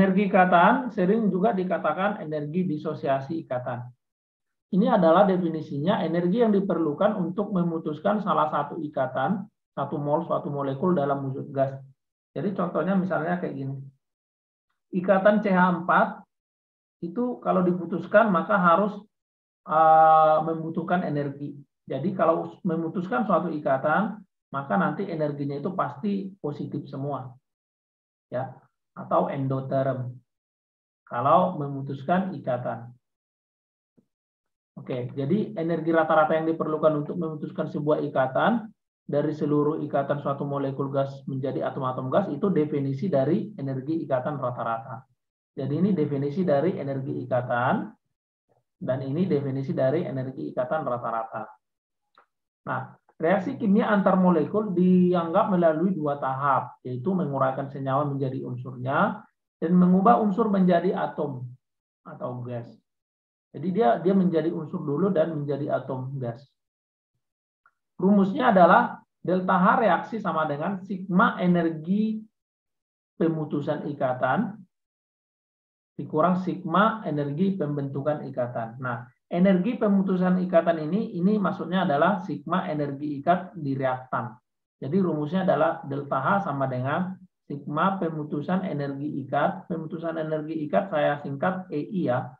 Energi ikatan sering juga dikatakan energi disosiasi ikatan. Ini adalah definisinya energi yang diperlukan untuk memutuskan salah satu ikatan, satu mol, suatu molekul dalam wujud gas. Jadi contohnya misalnya kayak gini. Ikatan CH4 itu kalau diputuskan maka harus membutuhkan energi. Jadi kalau memutuskan suatu ikatan, maka nanti energinya itu pasti positif semua. Ya, atau endoterm. Kalau memutuskan ikatan. Oke, jadi energi rata-rata yang diperlukan untuk memutuskan sebuah ikatan dari seluruh ikatan suatu molekul gas menjadi atom-atom gas itu definisi dari energi ikatan rata-rata. Jadi ini definisi dari energi ikatan dan ini definisi dari energi ikatan rata-rata. Nah, reaksi kimia antar molekul dianggap melalui dua tahap, yaitu menguraikan senyawa menjadi unsurnya dan mengubah unsur menjadi atom atau gas. Jadi dia menjadi unsur dulu dan menjadi atom gas. Rumusnya adalah delta H reaksi sama dengan sigma energi pemutusan ikatan dikurang sigma energi pembentukan ikatan. Nah, energi pemutusan ikatan ini maksudnya adalah sigma energi ikat di reaktan. Jadi rumusnya adalah delta H sama dengan sigma pemutusan energi ikat. Pemutusan energi ikat saya singkat EI ya.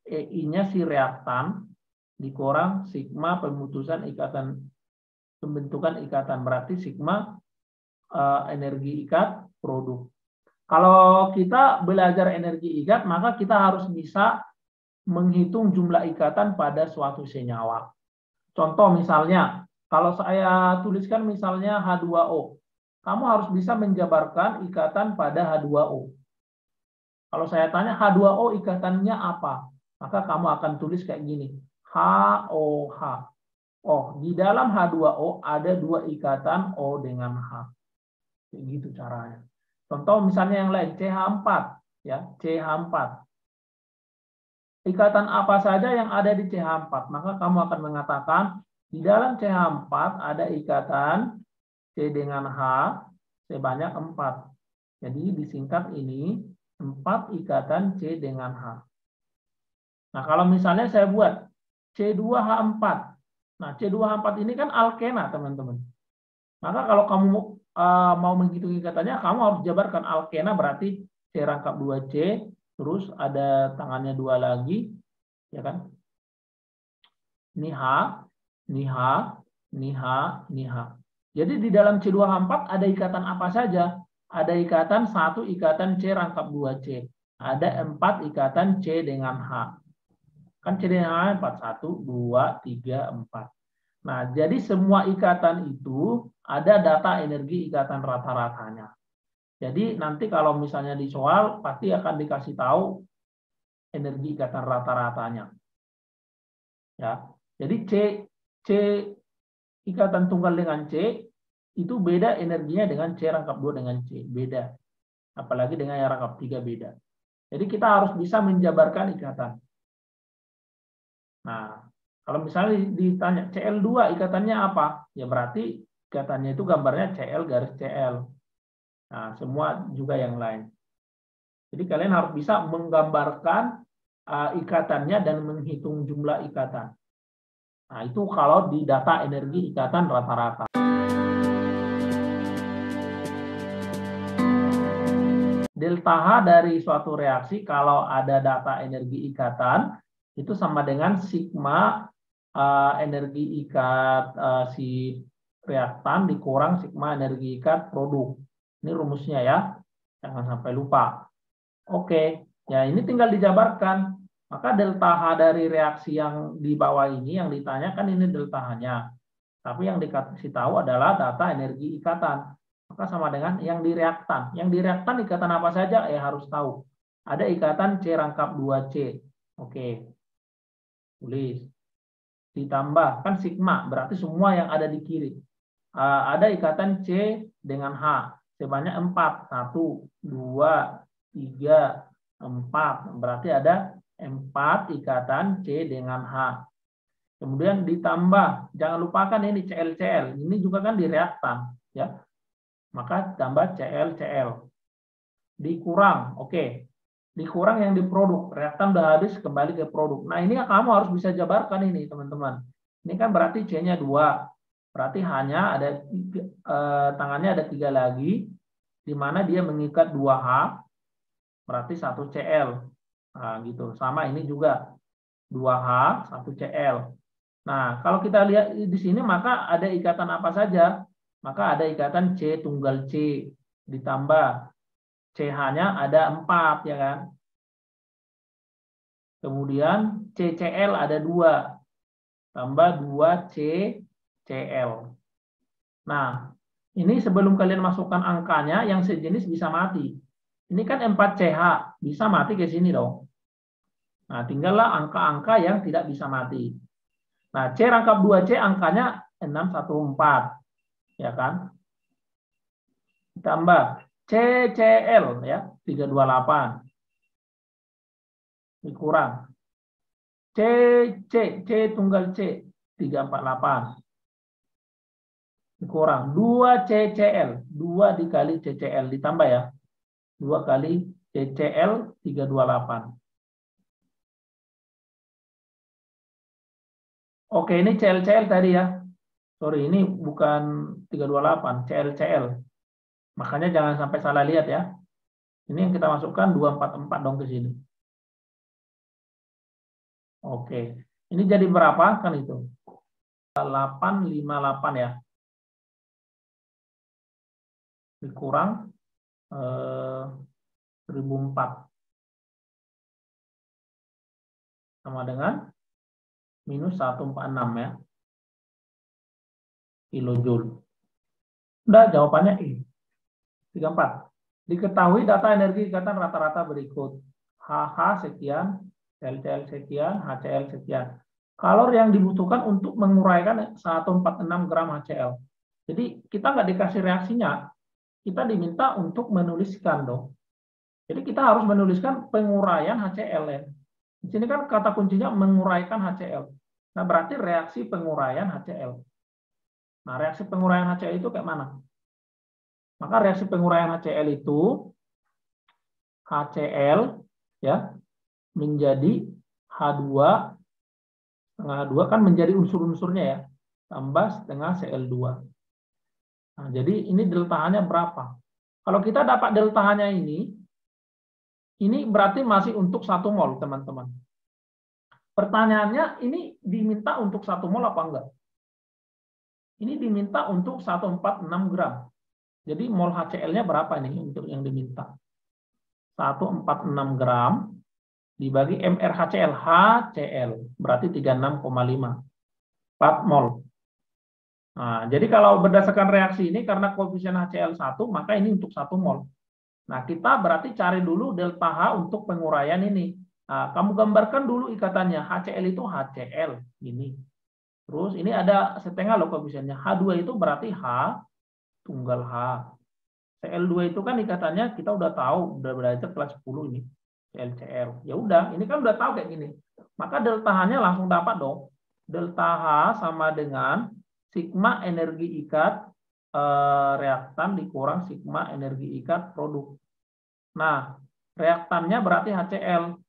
EI-nya si reaktan dikurang sigma pemutusan ikatan pembentukan ikatan, berarti sigma energi ikat produk. Kalau kita belajar energi ikat, maka kita harus bisa menghitung jumlah ikatan pada suatu senyawa. Contoh misalnya, kalau saya tuliskan misalnya H2O, kamu harus bisa menjabarkan ikatan pada H2O. Kalau saya tanya H2O ikatannya apa? Maka kamu akan tulis kayak gini, HOH. Oh, di dalam H2O ada dua ikatan O dengan H. Kayak gitu caranya. Contoh misalnya yang lain, CH4. Ya, CH4. Ikatan apa saja yang ada di CH4? Maka kamu akan mengatakan, di dalam CH4 ada ikatan C dengan H sebanyak 4. Jadi disingkat ini, 4 ikatan C dengan H. Nah, kalau misalnya saya buat C2H4. Nah, C2H4 ini kan alkena, teman-teman. Maka kalau kamu mau menghitung ikatannya, kamu harus jabarkan alkena berarti C rangkap 2C, terus ada tangannya 2 lagi, ya kan? Ini H, ini H, ini H, ini H. Jadi di dalam C2H4 ada ikatan apa saja? Ada ikatan 1 ikatan C rangkap 2C. Ada 4 ikatan C dengan H. Kan C dengan H 4, 1, 2, 3, 4. Nah, jadi semua ikatan itu ada data energi ikatan rata-ratanya. Jadi nanti kalau misalnya di soal pasti akan dikasih tahu energi ikatan rata-ratanya. Ya. Jadi C ikatan tunggal dengan C itu beda energinya dengan C rangkap 2 dengan C, beda. Apalagi dengan yang rangkap 3 beda. Jadi kita harus bisa menjabarkan ikatan. Nah, kalau misalnya ditanya Cl2 ikatannya apa? Ya berarti ikatannya itu gambarnya Cl garis Cl. Nah, semua juga yang lain. Jadi kalian harus bisa menggambarkan ikatannya dan menghitung jumlah ikatan. Nah, itu kalau di data energi ikatan rata-rata. Delta H dari suatu reaksi kalau ada data energi ikatan itu sama dengan sigma energi ikat si reaktan dikurang sigma energi ikat produk. Ini rumusnya ya, jangan sampai lupa. Oke, ya ini tinggal dijabarkan. Maka delta H dari reaksi yang di bawah ini yang ditanyakan ini delta H-nya. Tapi yang dikasih tahu adalah data energi ikatan. Maka sama dengan yang di reaktan. Yang di reaktan ikatan apa saja? Ya harus tahu. Ada ikatan C rangkap 2C. Oke. Tulis. Ditambah kan sigma, berarti semua yang ada di kiri. Ada ikatan C dengan H sebanyak 4. 1, 2, 3, 4. Berarti ada 4 ikatan C dengan H. Kemudian ditambah, jangan lupakan ini CL-CL. Ini juga kan di reaktan, ya. Maka tambah CL-CL. Dikurang, oke. dikurang yang diproduk. Reaktan udah habis, kembali ke produk. Nah, ini kamu harus bisa jabarkan ini, teman-teman. Ini kan berarti C-nya 2. Berarti hanya ada tangannya ada 3 lagi, di mana dia mengikat 2H, berarti 1 Cl. Nah, gitu. Sama ini juga 2H, 1 Cl. Nah, kalau kita lihat di sini, maka ada ikatan apa saja? Maka ada ikatan C tunggal C, ditambah CH-nya ada 4, ya kan? Kemudian CCl ada 2, tambah 2CCl. Nah, ini sebelum kalian masukkan angkanya, yang sejenis bisa mati. Ini kan 4CH, bisa mati ke sini dong. Nah, tinggallah angka-angka yang tidak bisa mati. Nah, C rangkap 2C angkanya 614, ya kan? Tambah CCl ya, 328. Dikurang C tunggal C 348. Dikurang 2 CCl, 2 dikali CCl ditambah ya. 2 kali CCl 328. Oke, ini CL tadi ya. Sorry, ini bukan 328, CL. Makanya jangan sampai salah lihat ya. Ini yang kita masukkan 244 dong ke sini. Oke. Ini jadi berapa kan itu? 858 ya. Dikurang 1004. Sama dengan minus 146 ya. Kilojoule. Udah, jawabannya I. 34. Diketahui data energi ikatan rata-rata berikut. HH sekian, LCL sekian, HCl sekian. Kalor yang dibutuhkan untuk menguraikan 146 gram HCl. Jadi kita nggak dikasih reaksinya, kita diminta untuk menuliskan dong. Jadi kita harus menuliskan penguraian HCl ya. Di sini kan kata kuncinya menguraikan HCl. Nah, berarti reaksi penguraian HCl. Nah, reaksi penguraian HCl itu kayak mana? Maka reaksi penguraian HCl itu HCl ya menjadi H2 setengah H2 kan menjadi unsur-unsurnya ya, tambah setengah Cl2. Nah, jadi ini delta-nya berapa? Kalau kita dapat delta-nya ini berarti masih untuk 1 mol, teman-teman. Pertanyaannya, ini diminta untuk 1 mol apa enggak? Ini diminta untuk 146 gram. Jadi mol HCl-nya berapa nih untuk yang diminta? 146 gram dibagi MR HCl. HCl berarti 36,5. 4 mol. Nah, jadi kalau berdasarkan reaksi ini, karena koefisien HCl 1, maka ini untuk 1 mol. Nah, kita berarti cari dulu delta H untuk penguraian ini. Nah, kamu gambarkan dulu ikatannya. HCl itu HCl. Ini. Terus ini ada setengah loh koefisiennya. H2 itu berarti H tunggal H. Cl2 itu kan ikatannya kita udah tahu, udah belajar kelas 10 ini. CL. Ya udah, ini kan udah tahu kayak gini. Maka delta H-nya langsung dapat dong. Delta H sama dengan sigma energi ikat reaktan dikurang sigma energi ikat produk. Nah, reaktannya berarti HCl.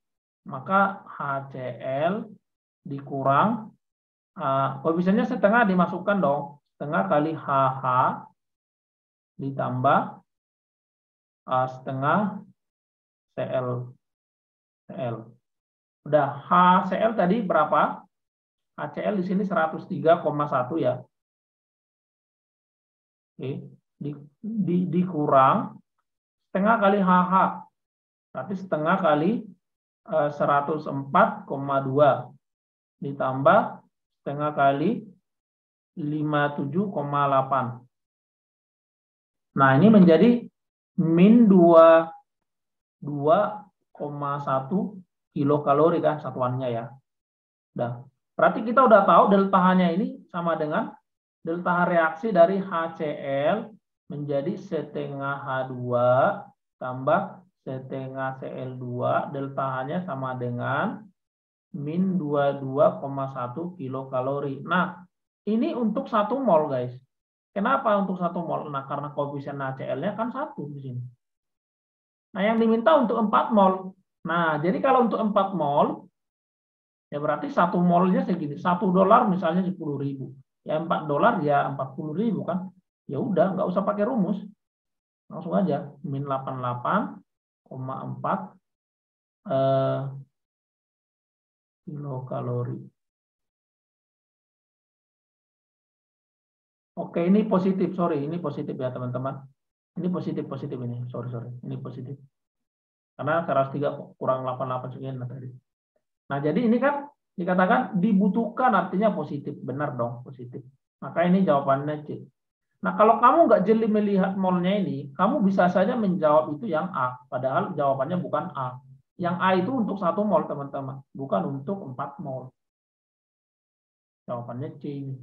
Maka HCl dikurang, koefisiennya setengah dimasukkan dong. Setengah kali HH ditambah setengah CL. Udah, HCl tadi berapa? HCl di sini 103,1 ya. Oke, dikurang setengah kali HH. Berarti setengah kali 104,2 ditambah setengah kali 57,8. Nah, ini menjadi min 2,1 kilokalori kan satuannya ya. Udah. Berarti kita udah tahu delta H-nya ini sama dengan delta H reaksi dari HCl menjadi setengah H2 tambah setengah Cl2, delta H-nya sama dengan min 22,1 kilokalori. Nah, ini untuk 1 mol, guys. Kenapa untuk 1 mol? Nah, karena koefisien HCl-nya kan 1 di sini. Nah, yang diminta untuk 4 mol. Nah, jadi kalau untuk 4 mol, ya berarti 1 molnya segini. $1 misalnya 10.000. Ya $4 ya 40.000 kan. Ya udah, nggak usah pakai rumus. Langsung aja. Min 88,4 kilokalori. Oke, ini positif. Sorry, ini positif ya teman-teman. Ini positif ini. Sorry. Ini positif. Karena keras 3 kurang 88 sekian tadi. Nah, jadi ini kan dikatakan dibutuhkan, artinya positif. Benar dong, positif. Maka ini jawabannya C. Nah, kalau kamu nggak jeli melihat molnya ini, kamu bisa saja menjawab itu yang A. Padahal jawabannya bukan A. Yang A itu untuk 1 mol, teman-teman. Bukan untuk 4 mol. Jawabannya C ini.